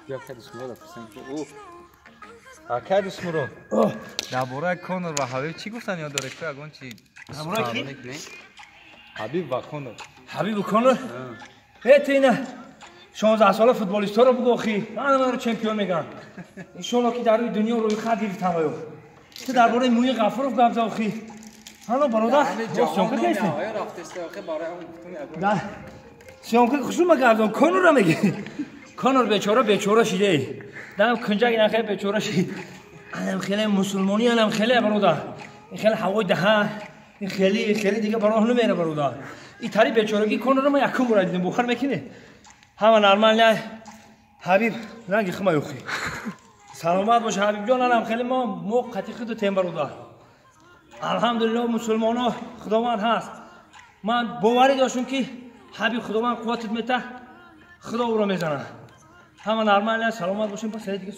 یا کدش مرا پسند او کدش مرا درباره کانور و حبیب چی گفتن یاد داره که اگون چی درباره کی حبیب و کانور حبیب و کانور اینا 16 ساله فوتبالیستا رو بگو اخی من رو چمپیون میگم ان شاء الله که در روی دنیا روی خط گرفت تمایو تو درباره موی غفورов گفت اخی حالا برادر سیامکه کیسه نه سیامکه خوشم گردم کانور میگه کانور بیچاره شیده دم کنجک نخه بیچاره شید الان خیلی مسلمانی الان خیلی برادر این خیلی هوای دهن این خیلی دیگه براه نمیره برادر این تری بیچارگی کانور ما یکم برای دیدم بخار میکنه همه نرمال نه حبیب رنگی خمه اخی سلامت باشه حبیب جان الان خیلی ما موقتی خود تیم برادر الحمدلله مسلمان ها خداوند هست من باوری داشتم که حبیب خداوند قوتت میته خدا او را میزنه همه نرمال نه سلامت باشیم با سری دیگه